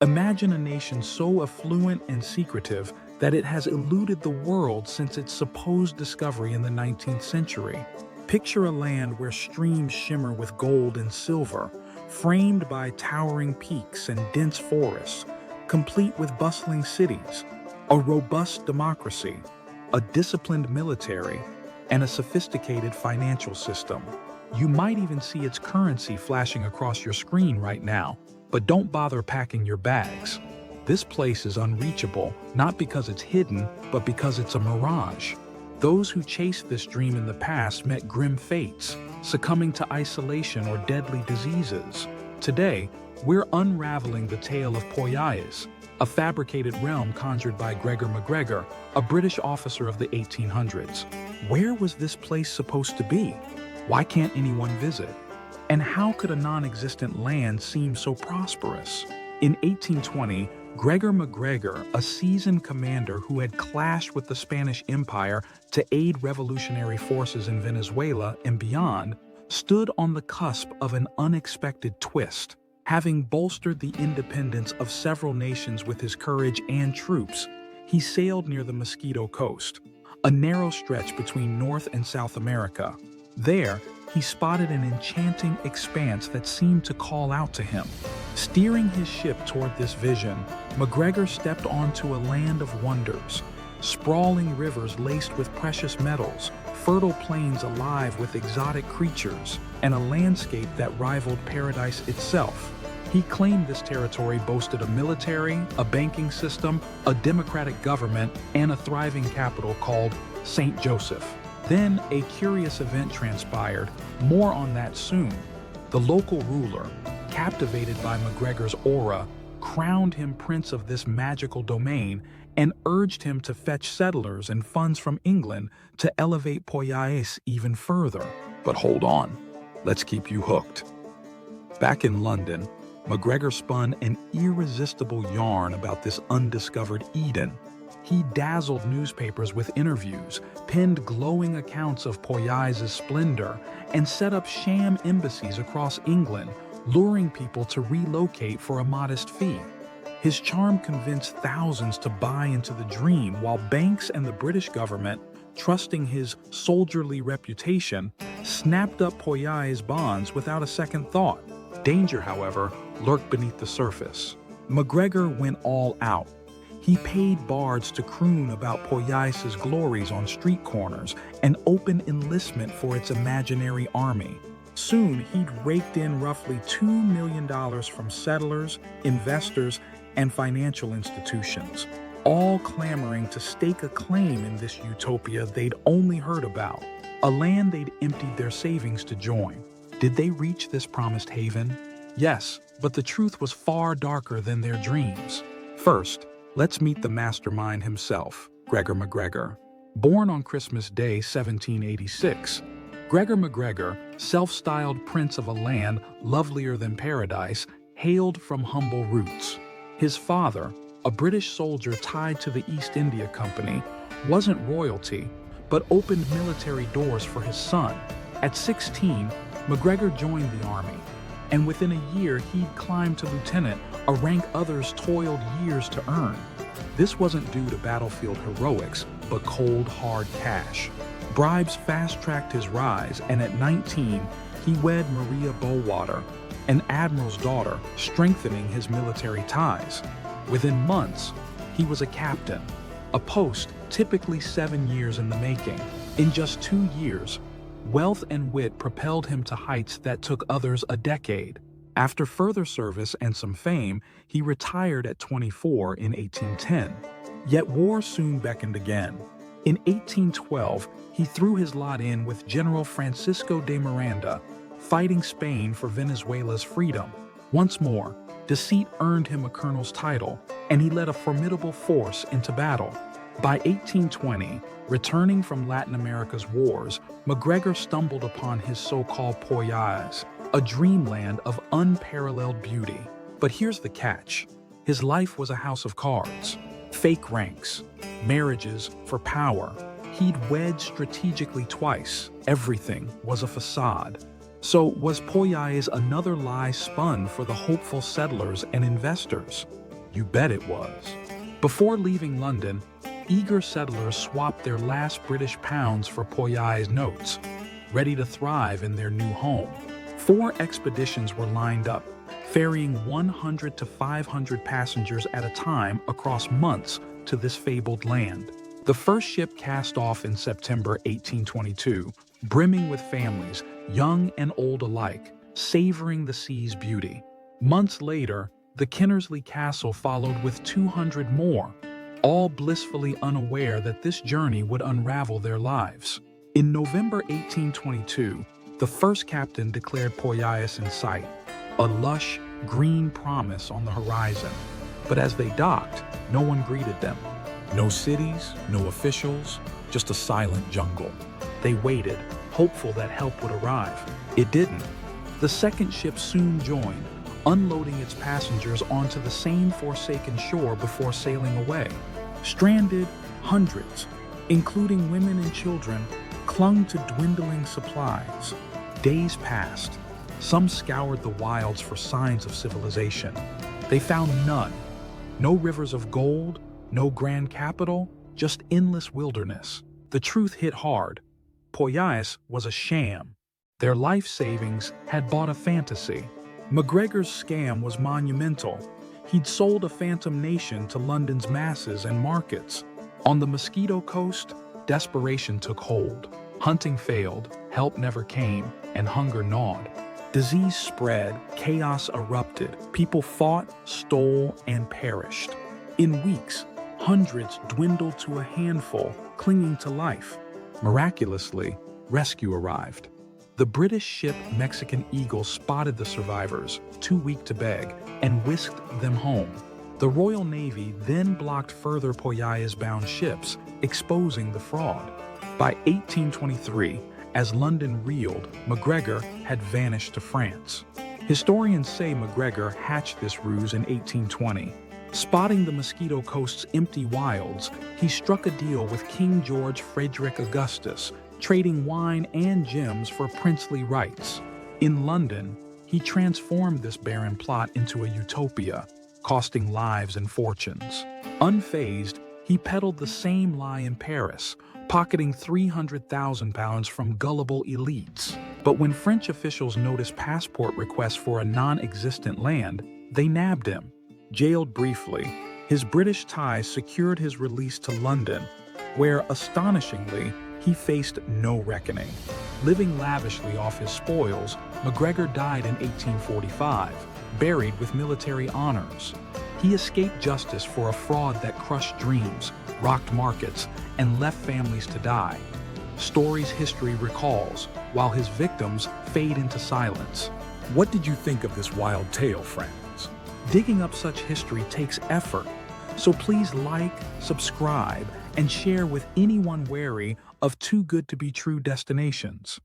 Imagine a nation so affluent and secretive that it has eluded the world since its supposed discovery in the 19th century. Picture a land where streams shimmer with gold and silver, framed by towering peaks and dense forests, complete with bustling cities, a robust democracy, a disciplined military, and a sophisticated financial system. You might even see its currency flashing across your screen right now, but don't bother packing your bags. This place is unreachable, not because it's hidden, but because it's a mirage. Those who chased this dream in the past met grim fates, succumbing to isolation or deadly diseases. Today, we're unraveling the tale of Poyais, a fabricated realm conjured by Gregor MacGregor, a British officer of the 1800s. Where was this place supposed to be? Why can't anyone visit? And how could a non-existent land seem so prosperous? In 1820, Gregor MacGregor, a seasoned commander who had clashed with the Spanish Empire to aid revolutionary forces in Venezuela and beyond, stood on the cusp of an unexpected twist. Having bolstered the independence of several nations with his courage and troops, he sailed near the Mosquito Coast, a narrow stretch between North and South America. There, he spotted an enchanting expanse that seemed to call out to him. Steering his ship toward this vision, MacGregor stepped onto a land of wonders. Sprawling rivers laced with precious metals, fertile plains alive with exotic creatures, and a landscape that rivaled paradise itself. He claimed this territory boasted a military, a banking system, a democratic government, and a thriving capital called St. Joseph. Then a curious event transpired. More on that soon. The local ruler, captivated by MacGregor's aura, crowned him prince of this magical domain and urged him to fetch settlers and funds from England to elevate Poyais even further. But hold on, let's keep you hooked. Back in London, MacGregor spun an irresistible yarn about this undiscovered Eden. He dazzled newspapers with interviews, penned glowing accounts of Poyais' splendor, and set up sham embassies across England, luring people to relocate for a modest fee. His charm convinced thousands to buy into the dream, while banks and the British government, trusting his soldierly reputation, snapped up Poyais bonds without a second thought. Danger, however, lurked beneath the surface. MacGregor went all out. He paid bards to croon about Poyais' glories on street corners and opened enlistment for its imaginary army. Soon, he'd raked in roughly $2 million from settlers, investors, and financial institutions, all clamoring to stake a claim in this utopia they'd only heard about, a land they'd emptied their savings to join. Did they reach this promised haven? Yes, but the truth was far darker than their dreams. First, let's meet the mastermind himself, Gregor MacGregor. Born on Christmas Day 1786, Gregor MacGregor, self-styled prince of a land lovelier than paradise, hailed from humble roots. His father, a British soldier tied to the East India Company, wasn't royalty, but opened military doors for his son. At 16, MacGregor joined the army, and within a year he'd climbed to lieutenant, a rank others toiled years to earn. This wasn't due to battlefield heroics, but cold, hard cash. Bribes fast-tracked his rise, and at 19, he wed Maria Bowater, an admiral's daughter, strengthening his military ties. Within months, he was a captain, a post typically 7 years in the making. In just 2 years, wealth and wit propelled him to heights that took others a decade. After further service and some fame, he retired at 24 in 1810. Yet war soon beckoned again. In 1812, he threw his lot in with General Francisco de Miranda, fighting Spain for Venezuela's freedom. Once more, deceit earned him a colonel's title, and he led a formidable force into battle. By 1820, returning from Latin America's wars, MacGregor stumbled upon his so-called Poyais, a dreamland of unparalleled beauty. But here's the catch. His life was a house of cards. Fake ranks, marriages for power. He'd wed strategically twice. Everything was a facade. So was Poyais another lie spun for the hopeful settlers and investors? You bet it was. Before leaving London, eager settlers swapped their last British pounds for Poyais notes, ready to thrive in their new home. 4 expeditions were lined up, ferrying 100 to 500 passengers at a time across months to this fabled land. The first ship cast off in September 1822, brimming with families, young and old alike, savoring the sea's beauty. Months later, the Kinnersley Castle followed with 200 more, all blissfully unaware that this journey would unravel their lives. In November 1822, the first captain declared Poyais in sight, a lush, green promise on the horizon. But as they docked, no one greeted them. No cities, no officials, just a silent jungle. They waited, hopeful that help would arrive. It didn't. The second ship soon joined, unloading its passengers onto the same forsaken shore before sailing away. Stranded, hundreds, including women and children, clung to dwindling supplies. Days passed. Some scoured the wilds for signs of civilization. They found none. No rivers of gold, no grand capital, just endless wilderness. The truth hit hard. Poyais was a sham. Their life savings had bought a fantasy. MacGregor's scam was monumental. He'd sold a phantom nation to London's masses and markets. On the Mosquito Coast, desperation took hold. Hunting failed, help never came, and hunger gnawed. Disease spread, chaos erupted. People fought, stole, and perished. In weeks, hundreds dwindled to a handful, clinging to life. Miraculously, rescue arrived. The British ship Mexican Eagle spotted the survivors, too weak to beg, and whisked them home. The Royal Navy then blocked further Poyais-bound ships, exposing the fraud. By 1823, as London reeled, MacGregor had vanished to France. Historians say MacGregor hatched this ruse in 1820. Spotting the Mosquito Coast's empty wilds, he struck a deal with King George Frederick Augustus, trading wine and gems for princely rights. In London, he transformed this barren plot into a utopia, costing lives and fortunes. Unfazed, he peddled the same lie in Paris, pocketing £300,000 from gullible elites. But when French officials noticed passport requests for a non-existent land, they nabbed him. Jailed briefly, his British ties secured his release to London, where, astonishingly, he faced no reckoning. Living lavishly off his spoils, MacGregor died in 1845, buried with military honors. He escaped justice for a fraud that crushed dreams, rocked markets, and left families to die. Stories history recalls, while his victims fade into silence. What did you think of this wild tale, friends? Digging up such history takes effort, so please like, subscribe, and share with anyone wary of too good to be true destinations.